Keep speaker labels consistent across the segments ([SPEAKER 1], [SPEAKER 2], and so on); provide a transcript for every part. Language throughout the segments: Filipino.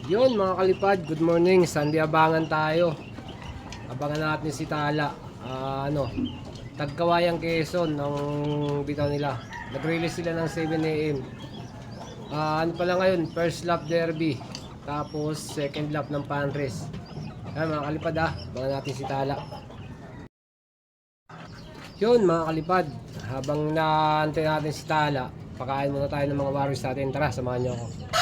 [SPEAKER 1] Yun mga kalipad, good morning. Sunday abangan tayo. Abangan natin si Tala. Tagkawayang Quezon ng bitaw nila. Nag-release sila ng 7 AM. Ano pala ngayon, first lap derby. Tapos second lap ng Panres. Ayan mga kalipad abangan natin si Tala. Yun mga kalipad, habang naantay natin si Tala, pakain muna tayo ng mga warriors natin. Tara, samahan niyo ako.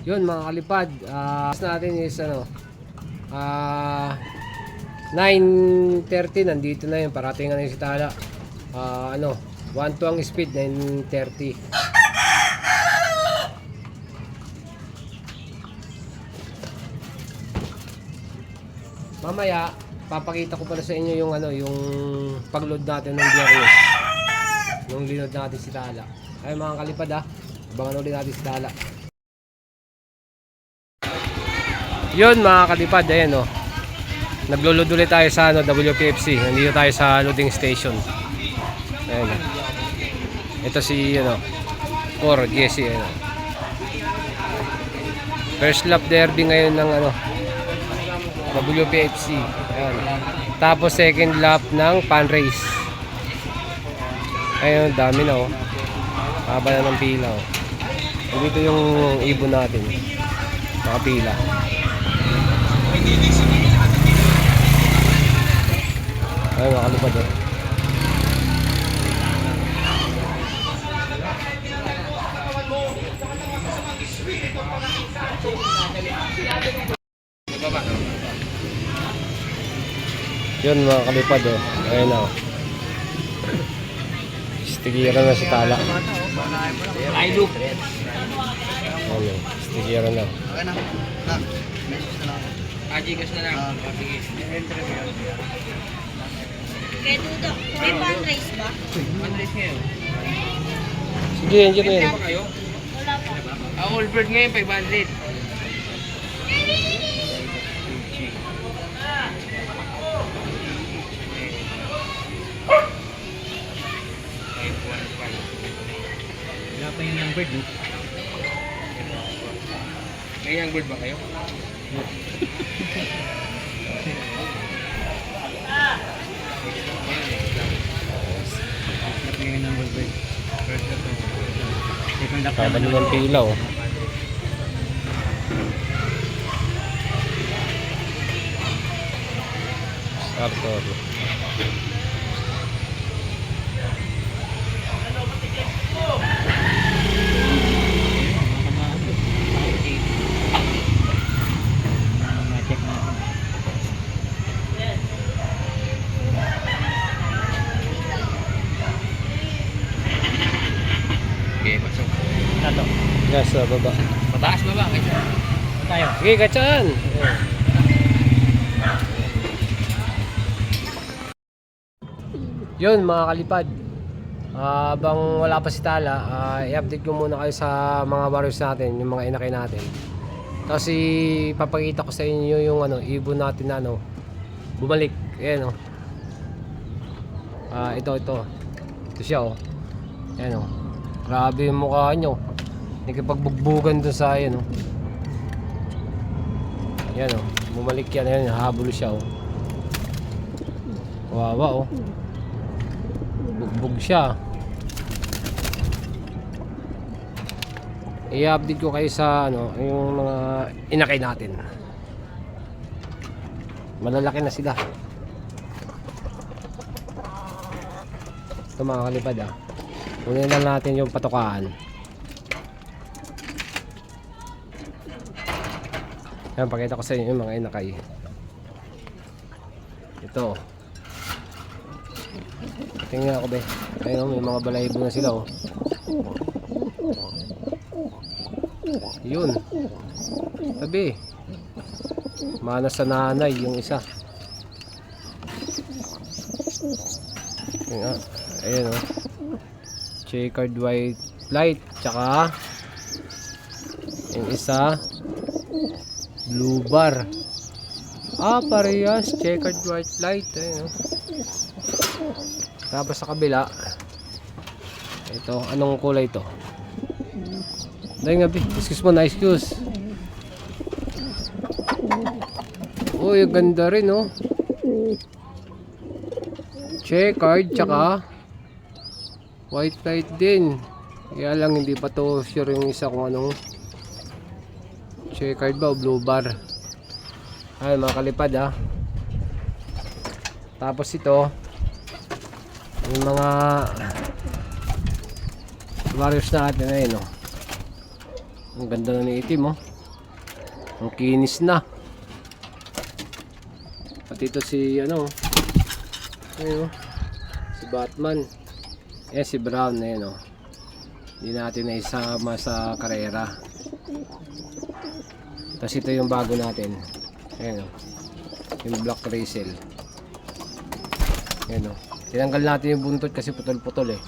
[SPEAKER 1] Yun mga kalipad, natin is 9:30 nandito na yun, parating na yun si Tala. 1 to ang speed, 9:30. Mamaya papakita ko pala sa inyo yung yung pagload natin ng Biyernes. Nung linod natin si Tala. Ay mga kalipad abangan ulit natin si Tala. Yun mga kalipad, ayan naglulod ulit tayo sa WPFC. Nandito tayo sa loading station. Ayan. Ito si Cor Jesse. First lap derby ngayon ng WPFC. Ayan. Tapos second lap ng pan race. Ayun, dami na haba na ng pila Dito yung ibon natin. Nakapila. Ay, makalipad Yun mga kalipad ayun stigiran na si Tala. Ay loop. Ayun, stigiran na.
[SPEAKER 2] Ajigas na lang. Sige.
[SPEAKER 3] Kaya Dudok, may fundraise ba?
[SPEAKER 2] Fundraise ngayon.
[SPEAKER 1] Sige, enjoy mo yan.
[SPEAKER 2] Wala pa kayo?
[SPEAKER 3] Wala pa.
[SPEAKER 2] All bird ngayon, 500. Wala pa yung young bird, no? May young bird ba kayo?
[SPEAKER 1] Kabalo ng pila Sartor.
[SPEAKER 2] Okay, pasok. Tato.
[SPEAKER 1] Yes, baba.
[SPEAKER 2] Pataas ba ba? Tayo.
[SPEAKER 1] Sige, kacaan. Yun mga kalipad, habang wala pa si Tala, i-update ko muna kayo sa mga warriors natin, yung mga inakay natin. Kasi papakita ko sa inyo yung ibon natin na bumalik. Ayan ito siya ayan grabe yung mukha nyo, nakipagbugbugan dun sa ayan yan bumalik yan. Ayan, habol siya kawawa bugbog siya. I-update ko kayo sa yung mga inakay natin. Malalaki na sila. Ito mga kalipad ah. Kunin lang natin yung patukaan. Ayan, pakita ko sa inyo yung mga inakay. Ito. Tingnan ako be. Ayun, may mga balahibo na sila oh. Yun. Tabi. Mana sa nanay yung isa. Ayun oh. Checkered white light. Tsaka yung isa blue bar. Parehas. Checkered white light. Ayun oh. Tapos sa kabila ito, anong kulay ito? Dahil nga, excuse mo na, excuse. Uy, ganda rin oh. Checkered tsaka white light din. Kaya lang hindi pa to sure yung isa kung anong checkered ba o blue bar. Ay mga kalipad ah. Tapos ito yung mga Warriors natin ayun oh. Ang ganda na ni itim oh. Ang kinis na. Pati ito si ano ayun oh. Si Batman. Ayan si Brown ayun oh. Hindi natin na isama sa karera. Tapos ito yung bago natin. Ayun oh. Yung Black Razel. Ayun oh. Tinanggal natin yung buntot kasi putol-putol eh.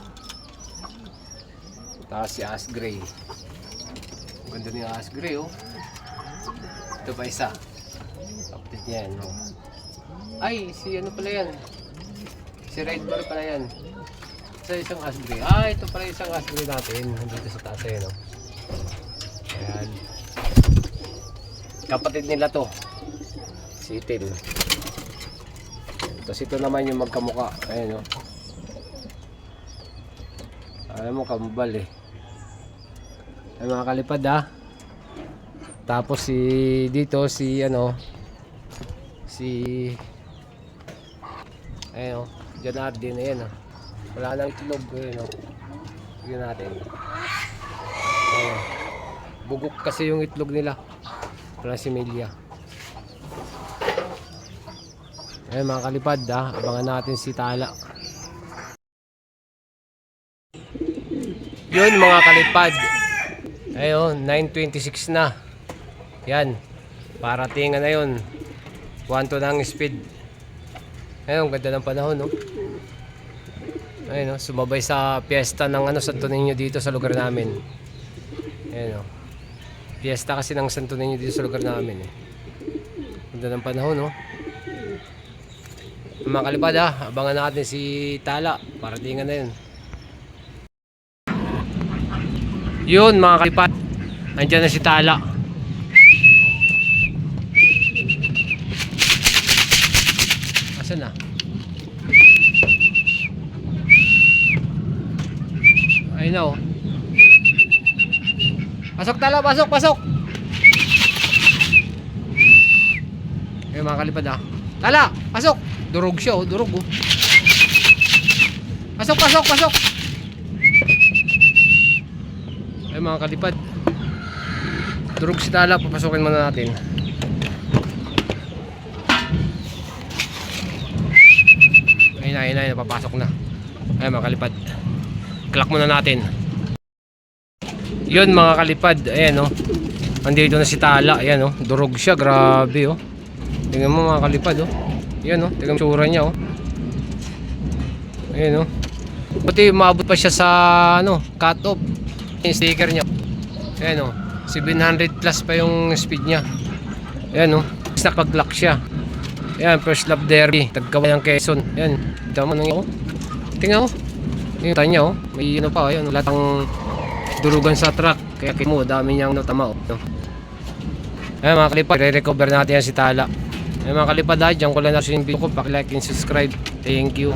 [SPEAKER 1] Tapos si Ash Gray. Ganda ni Ash Gray oh. Ito pa isa. Kapatid niya yan oh. Ay, si ano pala yan? Si Red Bar pala yan. Isa isang Ash Gray. Ito pala isang Ash Gray natin. Nandito sa taas eh no. Ayan. Kapatid nila to. Si Tim. Tapos ito naman yung magkamuka. Ayan o. Alam mo, kambal eh. Ay mga kalipad ah. Tapos si dito si ano si ayun o. Janardin na yan ah. Wala nang itlog. Ayun o. Tignan natin. Ayun. Bugok kasi yung itlog nila. Wala si Melia. Ayun mga kalipad ah, abangan natin si Tala. Yun mga kalipad. Ayun, 9:26 na. Yan. Paratingan na yun. 1-2 na ang speed. Ayun, ganda ng panahon no. Ayun no, sumabay sa piyesta ng ano Santo Niño dito sa lugar namin. Ayun no. Piyesta kasi ng Santo Niño dito sa lugar namin eh. Ganda ng panahon no. Mga kalipad ah, abangan natin si Tala. Paratingan na yun. Yun mga kalipad, andyan na si Tala. Asan na? Ayun na oh. Pasok Tala, pasok, pasok. Ayun mga kalipad ah. Tala, pasok. Durog siya oh, durog oh. Pasok, pasok, pasok. Ay mga kalipad. Durog si Tala, papasukin muna natin. Ayun na, napapasok na. Ay mga kalipad. Clock muna natin. Yun mga kalipad, ayan oh. Andito na si Tala, ayan oh. Durog siya, grabe oh. Tingnan mo mga kalipad oh. Yan oh, tingnan mo tsura niya oh. Ayan oh. Buti maabot pa siya sa ano, cut off. Yung sticker niya. Ayan oh, 700 plus pa yung speed niya. Ayan oh, nakapag-lock siya. Ayan, first lap derby, Tagkawayan Quezon. Ayan, tama nang oh. Tingnan oh. Yung tanya oh, may ano pa, ayan, latang durugan sa truck. Kaya mo, dami niyang natama oh. Ayan mga kalipad, re-recover natin yan si Tala. Ay mga kalipad, dyan ko lang na yung video ko, paki-like and subscribe. Thank you.